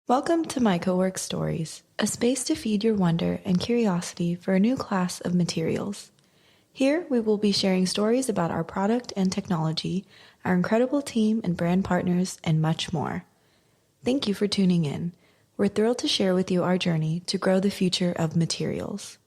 Welcome to MycoWorks Stories, a space to feed your wonder and curiosity for a new class of materials. Here, we will be sharing stories about our product and technology, our incredible team and brand partners, and much more. Thank you for tuning in. We're thrilled to share with you our journey to grow the future of materials.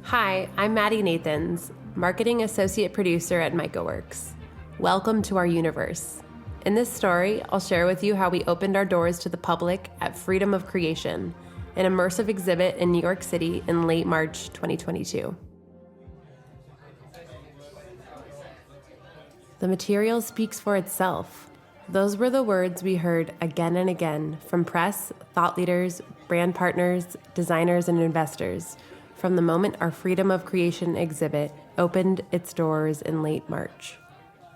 Hi, I'm Maddie Nathans, Marketing Associate Producer at MycoWorks. Welcome to our universe. In this story, I'll share with you how we opened our doors to the public at Freedom of Creation, an immersive exhibit in New York City in late March 2022. The material speaks for itself. Those were the words we heard again and again from press, thought leaders, brand partners, designers, and investors from the moment our Freedom of Creation exhibit opened its doors in late March.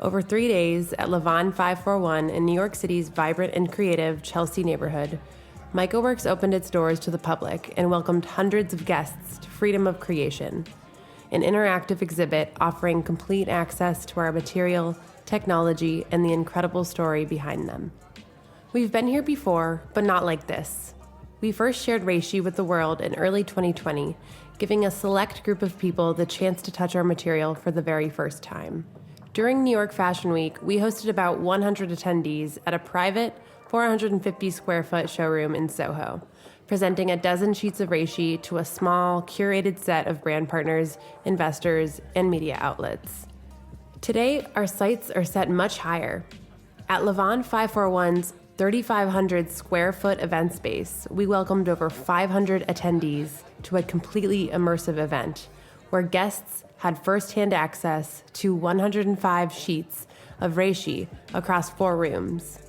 Over 3 days at Levon 541 in New York City's vibrant and creative Chelsea neighborhood, MycoWorks opened its doors to the public and welcomed hundreds of guests to Freedom of Creation, an interactive exhibit offering complete access to our material, technology, and the incredible story behind them. We've been here before, but not like this. We first shared Reishi with the world in early 2020, giving a select group of people the chance to touch our material for the very first time. During New York Fashion Week, we hosted about 100 attendees at a private 450 square foot showroom in Soho, presenting a dozen sheets of Reishi to a small, curated set of brand partners, investors, and media outlets. Today, our sights are set much higher. At Levon 541's 3,500 square foot event space, we welcomed over 500 attendees to a completely immersive event where guests had firsthand access to 105 sheets of Reishi across 4 rooms.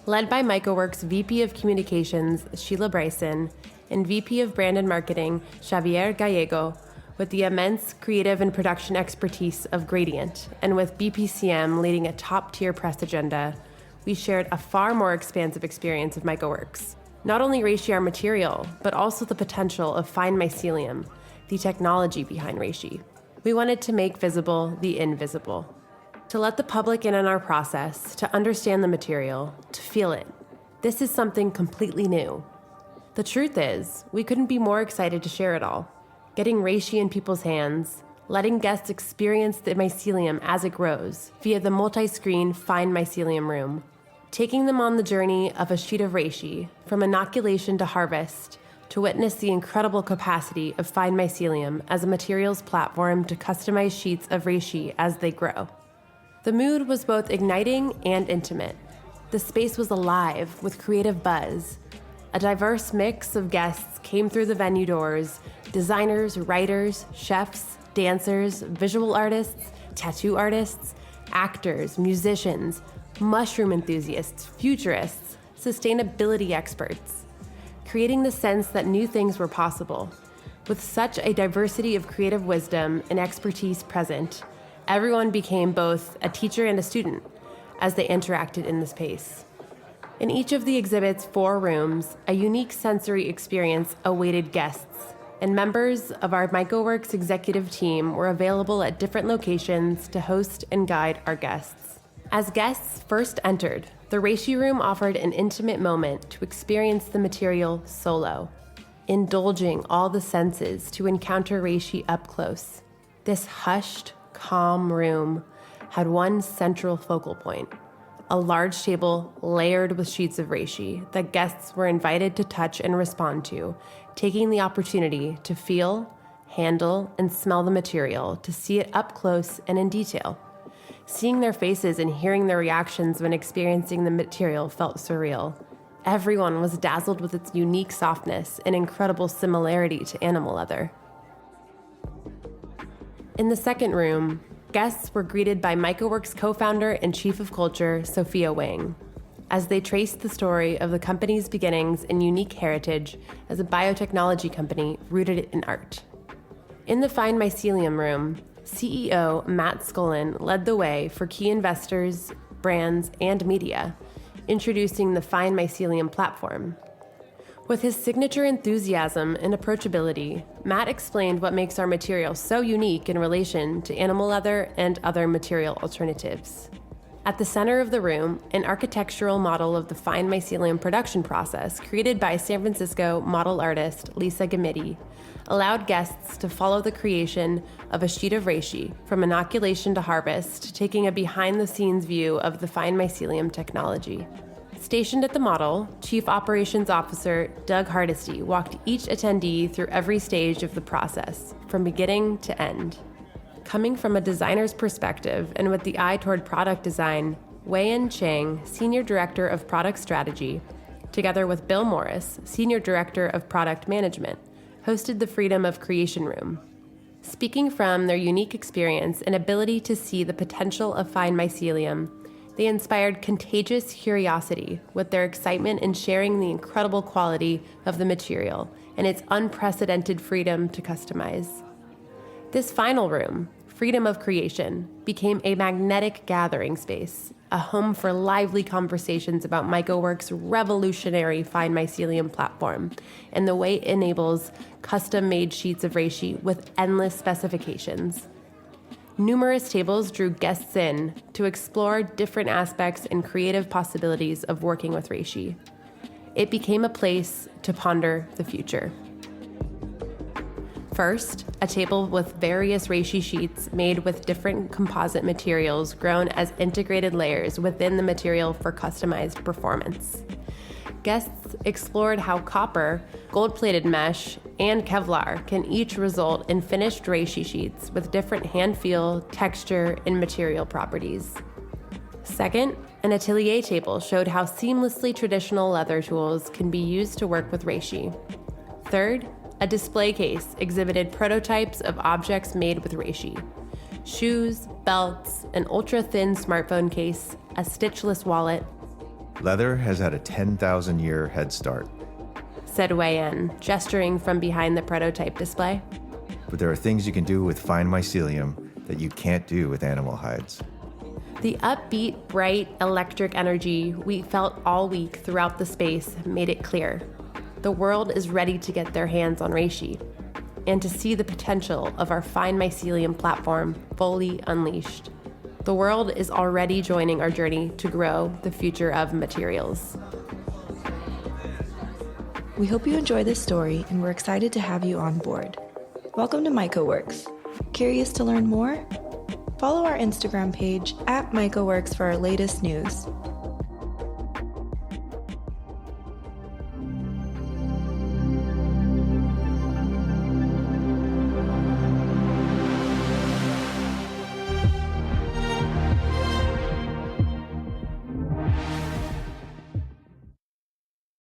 Led by MycoWorks VP of Communications, Sheila Bryson, and VP of Brand and Marketing, Xavier Gallego, with the immense creative and production expertise of Gradient, and with BPCM leading a top-tier press agenda, we shared a far more expansive experience of MycoWorks. Not only Reishi our material, but also the potential of Fine Mycelium, the technology behind Reishi. We wanted to make visible the invisible, to let the public in on our process, to understand the material, to feel it. This is something completely new. The truth is, we couldn't be more excited to share it all. Getting Reishi in people's hands, letting guests experience the mycelium as it grows via the multi-screen Fine Mycelium room, taking them on the journey of a sheet of Reishi from inoculation to harvest to witness the incredible capacity of Fine Mycelium as a materials platform to customize sheets of Reishi as they grow. The mood was both igniting and intimate. The space was alive with creative buzz. A diverse mix of guests came through the venue doors: designers, writers, chefs, dancers, visual artists, tattoo artists, actors, musicians, mushroom enthusiasts, futurists, sustainability experts, creating the sense that new things were possible. With such a diversity of creative wisdom and expertise present, everyone became both a teacher and a student as they interacted in the space. In each of the exhibit's 4 rooms, a unique sensory experience awaited guests, and members of our MycoWorks executive team were available at different locations to host and guide our guests. As guests first entered, the Reishi room offered an intimate moment to experience the material solo, indulging all the senses to encounter Reishi up close. This hushed, calm room had one central focal point: a large table layered with sheets of Reishi that guests were invited to touch and respond to, taking the opportunity to feel, handle, and smell the material, to see it up close and in detail. Seeing their faces and hearing their reactions when experiencing the material felt surreal. Everyone was dazzled with its unique softness and incredible similarity to animal leather. In the second room, guests were greeted by MycoWorks co-founder and chief of culture, Sophia Wang, as they traced the story of the company's beginnings and unique heritage as a biotechnology company rooted in art. In the Fine Mycelium room, CEO Matt Scullin led the way for key investors, brands, and media, introducing the Fine Mycelium platform. With his signature enthusiasm and approachability, Matt explained what makes our material so unique in relation to animal leather and other material alternatives. At the center of the room, an architectural model of the Fine Mycelium production process created by San Francisco model artist Lisa Gamidi allowed guests to follow the creation of a sheet of reishi from inoculation to harvest, taking a behind-the-scenes view of the Fine Mycelium technology. Stationed at the model, Chief Operations Officer Doug Hardesty walked each attendee through every stage of the process, from beginning to end. Coming from a designer's perspective and with the eye toward product design, Wei-Yin Chang, Senior Director of Product Strategy, together with Bill Morris, Senior Director of Product Management, hosted the Freedom of Creation Room. Speaking from their unique experience and ability to see the potential of Fine Mycelium, they inspired contagious curiosity with their excitement in sharing the incredible quality of the material and its unprecedented freedom to customize. This final room, Freedom of Creation, became a magnetic gathering space, a home for lively conversations about MycoWorks' revolutionary Fine Mycelium platform and the way it enables custom-made sheets of reishi with endless specifications. Numerous tables drew guests in to explore different aspects and creative possibilities of working with reishi. It became a place to ponder the future. First, a table with various reishi sheets made with different composite materials grown as integrated layers within the material for customized performance. Guests explored how copper, gold-plated mesh, and Kevlar can each result in finished reishi sheets with different hand feel, texture, and material properties. Second, an atelier table showed how seamlessly traditional leather tools can be used to work with reishi. Third, a display case exhibited prototypes of objects made with reishi: shoes, belts, an ultra-thin smartphone case, a stitchless wallet. Leather has had a 10,000-year head start, said Wei-Yin, gesturing from behind the prototype display. But there are things you can do with fine mycelium that you can't do with animal hides. The upbeat, bright, electric energy we felt all week throughout the space made it clear. The world is ready to get their hands on reishi and to see the potential of our Fine Mycelium platform fully unleashed. The world is already joining our journey to grow the future of materials. We hope you enjoy this story and we're excited to have you on board. Welcome to MycoWorks. Curious to learn more? Follow our Instagram page @MycoWorks for our latest news.